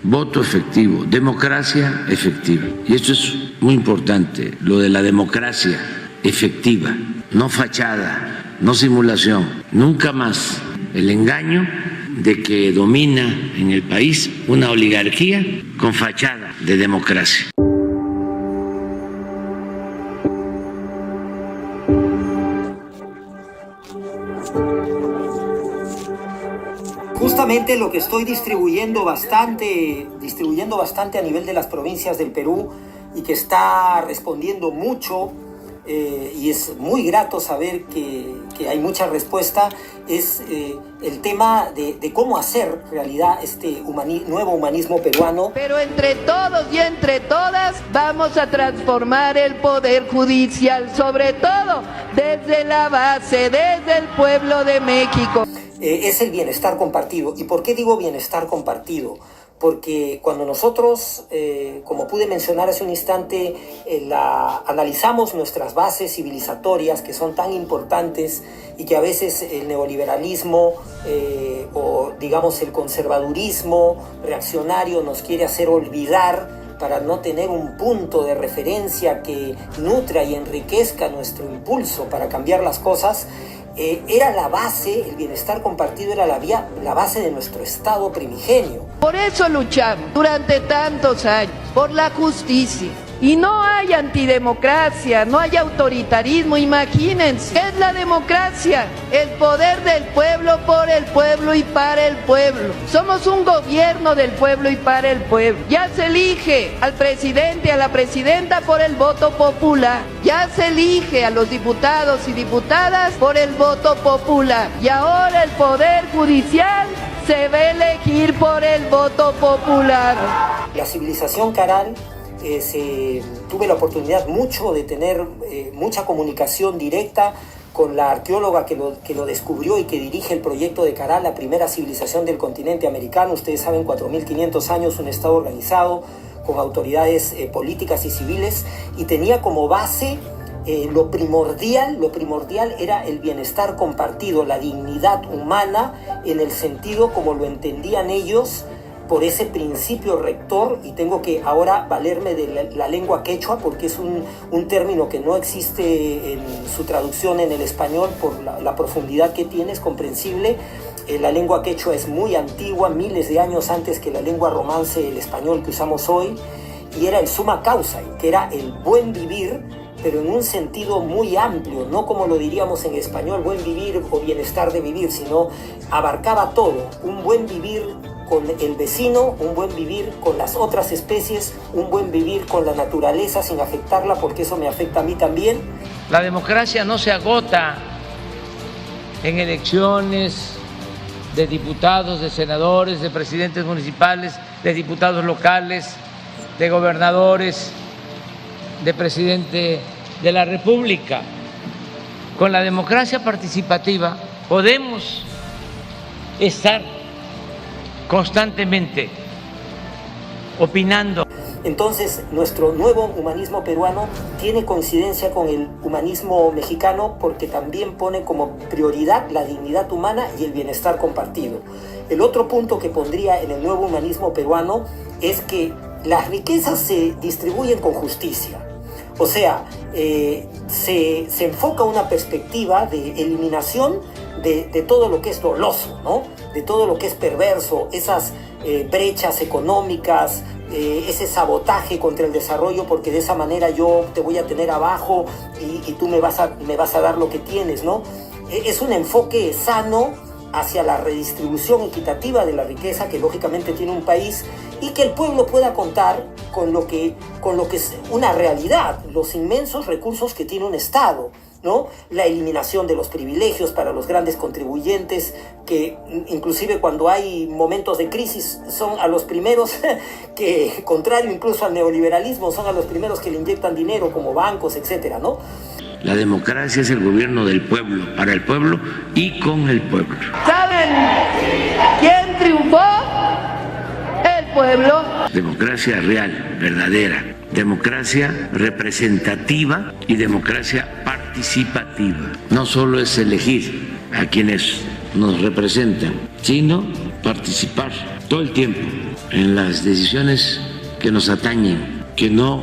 voto efectivo, democracia efectiva. Y esto es muy importante, lo de la democracia efectiva, no fachada, no simulación, nunca más el engaño de que domina en el país una oligarquía con fachada de democracia. Justamente lo que estoy distribuyendo bastante a nivel de las provincias del Perú y que está respondiendo mucho, y es muy grato saber que hay mucha respuesta, es el tema de cómo hacer realidad este nuevo humanismo peruano. Pero entre todos y entre todas vamos a transformar el poder judicial, sobre todo desde la base, desde el pueblo de México. Es el bienestar compartido. ¿Y por qué digo bienestar compartido? Porque cuando nosotros, como pude mencionar hace un instante, analizamos nuestras bases civilizatorias que son tan importantes y que a veces el neoliberalismo o digamos el conservadurismo reaccionario nos quiere hacer olvidar para no tener un punto de referencia que nutra y enriquezca nuestro impulso para cambiar las cosas, era la base, el bienestar compartido era la base de nuestro Estado primigenio. Por eso luchamos durante tantos años, por la justicia. Y no hay antidemocracia, no hay autoritarismo, imagínense. ¿Qué es la democracia? El poder del pueblo, por el pueblo y para el pueblo. Somos un gobierno del pueblo y para el pueblo. Ya se elige al presidente y a la presidenta por el voto popular. Ya se elige a los diputados y diputadas por el voto popular. Y ahora el poder judicial se va a elegir por el voto popular. La civilización Caral, tuve la oportunidad de tener mucha comunicación directa con la arqueóloga que lo descubrió y que dirige el proyecto de Caral, la primera civilización del continente americano. Ustedes saben, 4.500 años, un estado organizado con autoridades políticas y civiles, y tenía como base lo primordial era el bienestar compartido, la dignidad humana en el sentido como lo entendían ellos, por ese principio rector. Y tengo que ahora valerme de la lengua quechua porque es un término que no existe en su traducción en el español por la profundidad que tiene, es comprensible. La lengua quechua es muy antigua, miles de años antes que la lengua romance, el español que usamos hoy, y era el summa causa, que era el buen vivir, pero en un sentido muy amplio, no como lo diríamos en español, buen vivir o bienestar de vivir, sino abarcaba todo, un buen vivir con el vecino, un buen vivir con las otras especies, un buen vivir con la naturaleza sin afectarla, porque eso me afecta a mí también. La democracia no se agota en elecciones de diputados, de senadores, de presidentes municipales, de diputados locales, de gobernadores, de presidente de la República. Con la democracia participativa podemos estar constantemente opinando. Entonces, nuestro nuevo humanismo peruano tiene coincidencia con el humanismo mexicano porque también pone como prioridad la dignidad humana y el bienestar compartido. El otro punto que pondría en el nuevo humanismo peruano es que las riquezas se distribuyen con justicia. O sea, se enfoca una perspectiva de eliminación de todo lo que es doloso, ¿no? De todo lo que es perverso, esas brechas económicas, ese sabotaje contra el desarrollo, porque de esa manera yo te voy a tener abajo y tú me vas a dar lo que tienes, ¿no? Es un enfoque sano hacia la redistribución equitativa de la riqueza que lógicamente tiene un país y que el pueblo pueda contar con lo que es una realidad, los inmensos recursos que tiene un Estado, ¿no? La eliminación de los privilegios para los grandes contribuyentes, que inclusive cuando hay momentos de crisis son a los primeros que, contrario incluso al neoliberalismo, son a los primeros que le inyectan dinero, como bancos, etcétera, ¿no? La democracia es el gobierno del pueblo, para el pueblo y con el pueblo. ¿Saben quién triunfó? El pueblo. Democracia real, verdadera. Democracia representativa y democracia participativa. No solo es elegir a quienes nos representan, sino participar todo el tiempo en las decisiones que nos atañen, que no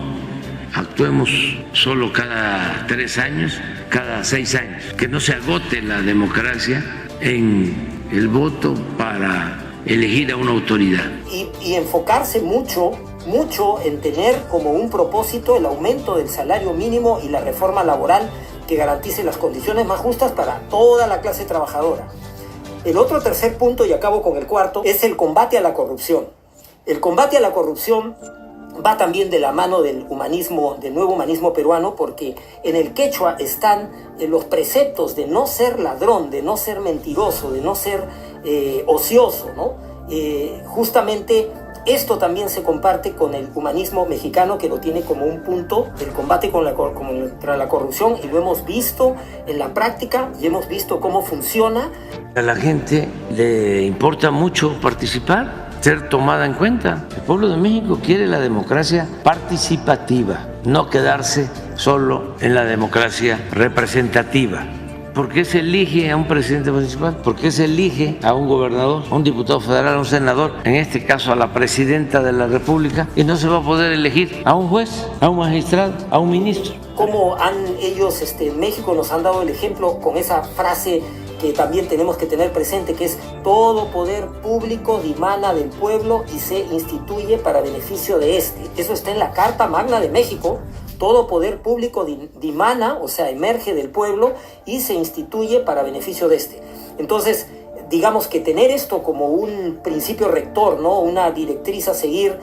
actuemos solo cada 3 años, cada 6 años, que no se agote la democracia en el voto para elegir a una autoridad. Y enfocarse mucho en tener como un propósito el aumento del salario mínimo y la reforma laboral que garantice las condiciones más justas para toda la clase trabajadora. El otro tercer punto, y acabo con el cuarto, es el combate a la corrupción. El combate a la corrupción va también de la mano del humanismo, del nuevo humanismo peruano, porque en el quechua están los preceptos de no ser ladrón, de no ser mentiroso, de no ser ocioso, ¿no? Justamente esto también se comparte con el humanismo mexicano, que lo tiene como un punto del combate contra la corrupción, y lo hemos visto en la práctica y hemos visto cómo funciona. A la gente le importa mucho participar, ser tomada en cuenta. El pueblo de México quiere la democracia participativa, no quedarse solo en la democracia representativa. ¿Por qué se elige a un presidente municipal? ¿Por qué se elige a un gobernador, a un diputado federal, a un senador? En este caso a la presidenta de la República. Y no se va a poder elegir a un juez, a un magistrado, a un ministro. Como ellos en México nos han dado el ejemplo con esa frase que también tenemos que tener presente, que es: todo poder público dimana del pueblo y se instituye para beneficio de este. Eso está en la Carta Magna de México. Todo poder público dimana, o sea, emerge del pueblo y se instituye para beneficio de este. Entonces, digamos que tener esto como un principio rector, ¿no? Una directriz a seguir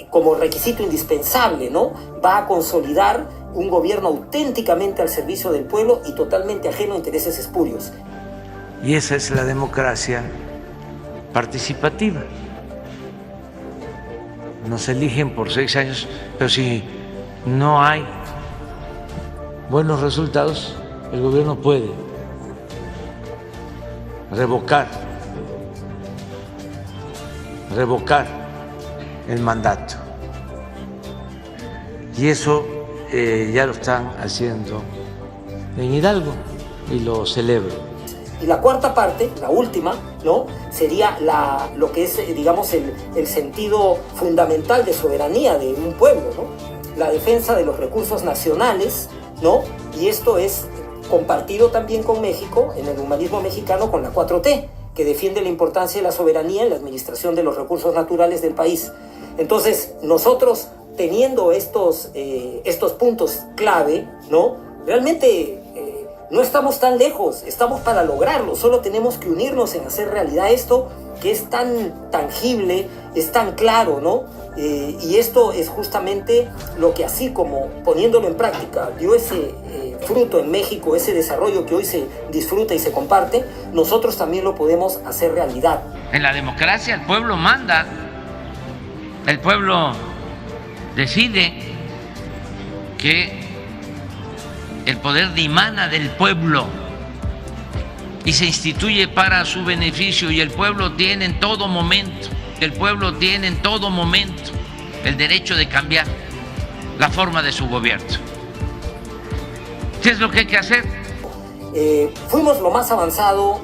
como requisito indispensable, ¿no? Va a consolidar un gobierno auténticamente al servicio del pueblo y totalmente ajeno a intereses espurios. Y esa es la democracia participativa. Nos eligen por 6 años, pero si no hay buenos resultados, el gobierno puede revocar el mandato. Y eso ya lo están haciendo en Hidalgo y lo celebro. Y la cuarta parte, la última, ¿no? Sería lo que es, digamos, el sentido fundamental de soberanía de un pueblo, ¿no? La defensa de los recursos nacionales, ¿no? Y esto es compartido también con México, en el humanismo mexicano, con la 4T, que defiende la importancia de la soberanía en la administración de los recursos naturales del país. Entonces, nosotros, teniendo estos puntos clave, ¿no? Realmente no estamos tan lejos, estamos para lograrlo, solo tenemos que unirnos en hacer realidad esto que es tan tangible, es tan claro, ¿no? Y esto es justamente lo que, así como poniéndolo en práctica dio ese fruto en México, ese desarrollo que hoy se disfruta y se comparte, nosotros también lo podemos hacer realidad. En la democracia el pueblo manda, el pueblo decide, que el poder dimana del pueblo y se instituye para su beneficio, y el pueblo tiene en todo momento, el derecho de cambiar la forma de su gobierno. ¿Qué es lo que hay que hacer? Fuimos lo más avanzado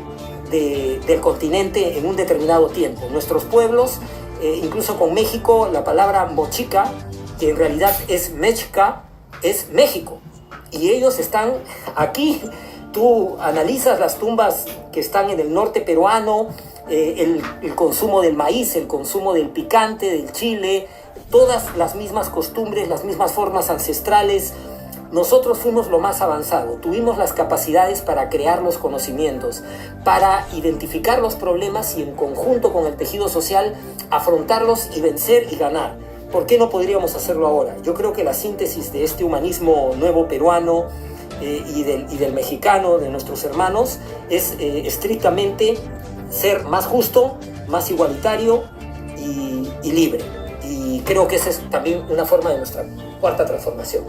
del continente en un determinado tiempo. Nuestros pueblos, incluso con México, la palabra mochica, que en realidad es Mexica, es México. Y ellos están aquí. Tú analizas las tumbas que están en el norte peruano, el consumo del maíz, el consumo del picante, del chile, todas las mismas costumbres, las mismas formas ancestrales. Nosotros fuimos lo más avanzado, tuvimos las capacidades para crear los conocimientos, para identificar los problemas y en conjunto con el tejido social afrontarlos y vencer y ganar. ¿Por qué no podríamos hacerlo ahora? Yo creo que la síntesis de este humanismo nuevo peruano y del mexicano, de nuestros hermanos, es estrictamente ser más justo, más igualitario y libre. Y creo que esa es también una forma de nuestra cuarta transformación.